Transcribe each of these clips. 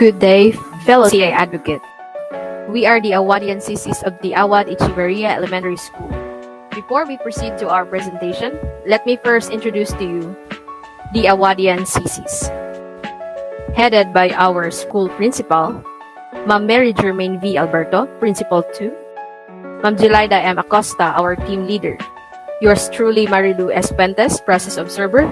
Good day, fellow CI advocate. We are the Awadian CCs of the Awad Echeverria Elementary School. Before we proceed to our presentation, let me first introduce to you the Awadian CCs. Headed by our school principal, Ma'am Mary Germaine V. Alberto, Principal 2, Ma'am Jelaida M. Acosta, our team leader, yours truly Marilu S. Puentes, Process Observer,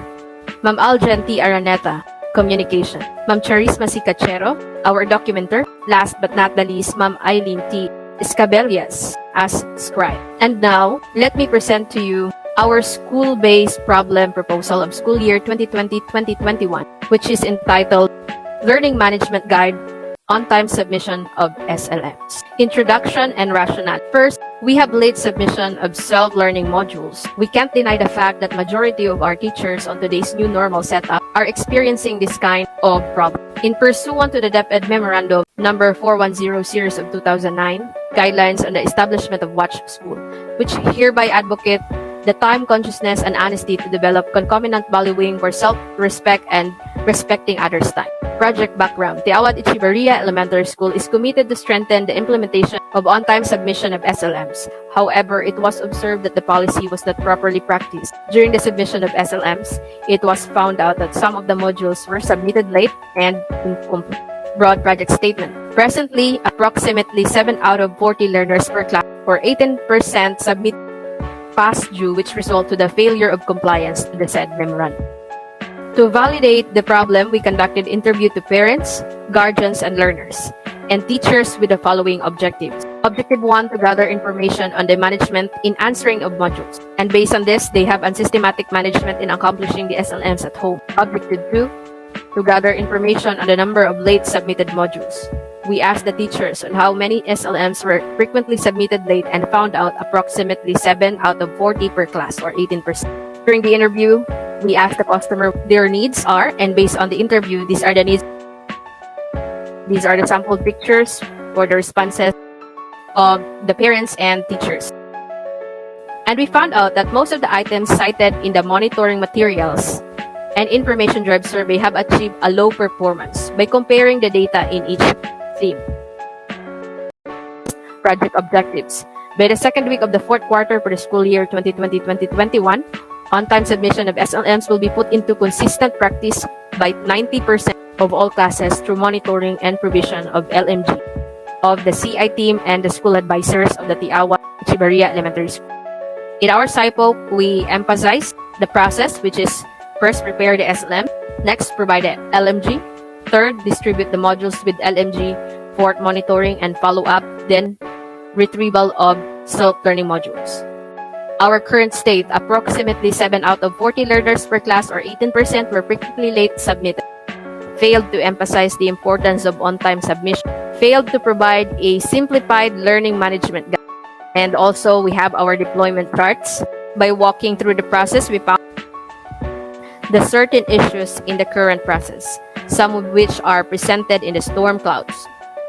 Ma'am Aljan T. Araneta, Communication, Ma'am Charisma C. Cachero, our documenter, last but not the least, Ma'am Eileen T. Escabellas as scribe. And now, let me present to you our school-based problem proposal of school year 2020-2021, which is entitled Learning Management Guide On-Time Submission of SLMs. Introduction and Rationale. First, we have late submission of self-learning modules. We can't deny the fact that majority of our teachers on today's new normal setup are experiencing this kind of problem. In pursuant to the DepEd Memorandum number 410 series of 2009, Guidelines on the Establishment of Watch School, which hereby advocate the time consciousness and honesty to develop concomitant valuing for self-respect and respecting others' time. Project background. The Awad Echeverria Elementary School is committed to strengthen the implementation of on-time submission of SLMs. However, it was observed that the policy was not properly practiced. During the submission of SLMs, it was found out that some of the modules were submitted late and incomplete. Broad project statement. Presently, approximately 7 out of 40 learners per class, or 18%, submit past due, which result to the failure of compliance to the said memorandum. To validate the problem, we conducted interview to parents, guardians, and learners, and teachers with the following objectives. Objective 1, to gather information on the management in answering of modules. And based on this, they have unsystematic management in accomplishing the SLMs at home. Objective 2, to gather information on the number of late submitted modules. We asked the teachers on how many SLMs were frequently submitted late and found out approximately 7 out of 40 per class, or 18%. During the interview, we asked the customer what their needs are, and based on the interview, these are the needs. These are the sample pictures for the responses of the parents and teachers. And we found out that most of the items cited in the monitoring materials and information drive survey have achieved a low performance by comparing the data in each theme. Project objectives. By the second week of the fourth quarter for the school year 2020-2021, on-time submission of SLMs will be put into consistent practice by 90% of all classes through monitoring and provision of LMG of the CI team and the school advisors of the Awad Echeverria Elementary School. In our SIPO, we emphasize the process, which is first, prepare the SLM. Next, provide the LMG. Third, distribute the modules with LMG. Fourth, monitoring and follow-up. Then, retrieval of self-learning modules. Our current state, approximately 7 out of 40 learners per class, or 18%, were frequently late submitted. Failed to emphasize the importance of on-time submission. Failed to provide a simplified learning management guide. And also, we have our deployment charts. By walking through the process, we found the certain issues in the current process, some of which are presented in the storm clouds.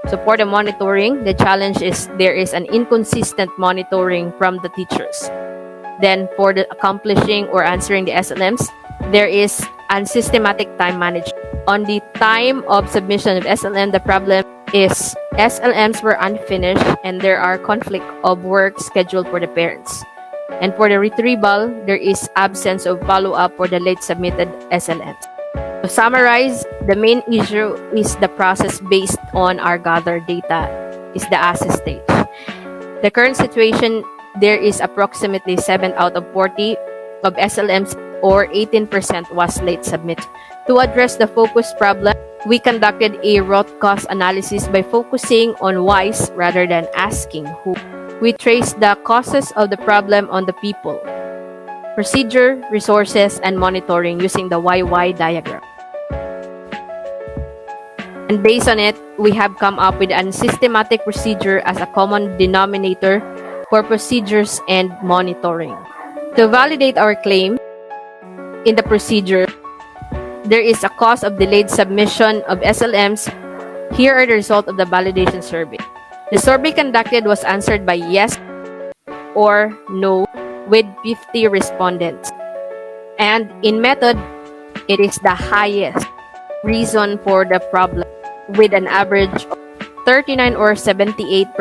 So for the monitoring, the challenge is there is an inconsistent monitoring from the teachers. Then for the accomplishing or answering the SLMs, there is unsystematic time management. On the time of submission of SLM, the problem is SLMs were unfinished and there are conflict of work scheduled for the parents. And for the retrieval, there is absence of follow-up for the late submitted SLMs. To summarize, the main issue is the process based on our gathered data is the assess stage. The current situation, there is approximately 7 out of 40 of SLMs, or 18% was late submitted. To address the focus problem, we conducted a root cause analysis by focusing on whys rather than asking who. We traced the causes of the problem on the people, procedure, resources, and monitoring using the YY diagram. And based on it, we have come up with an systematic procedure as a common denominator for procedures and monitoring. To validate our claim, in the procedure, there is a cause of delayed submission of SLMs. Here are the results of the validation survey. The survey conducted was answered by yes or no with 50 respondents. And in method, it is the highest reason for the problem. with an average of 39 or 78%.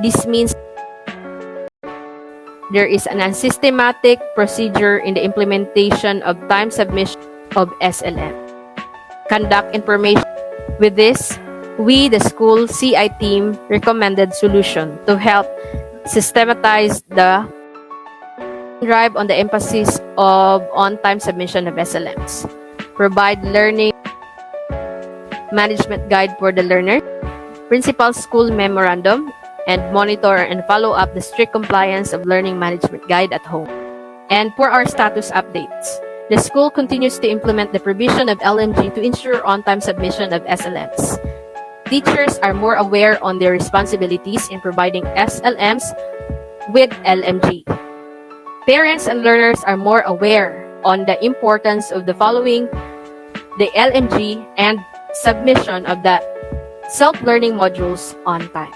This means there is an unsystematic procedure in the implementation of time submission of SLM. Conduct information. With this, we, the school CI team, recommended solution to help systematize the drive on the emphasis of on-time submission of SLMs, provide learning management guide for the learner, principal school memorandum, and monitor and follow up the strict compliance of learning management guide at home. And for our status updates, the school continues to implement the provision of LMG to ensure on-time submission of SLMs. Teachers are more aware on their responsibilities in providing SLMs with LMG. Parents and learners are more aware on the importance of the following the LMG and submission of the self-learning modules on time.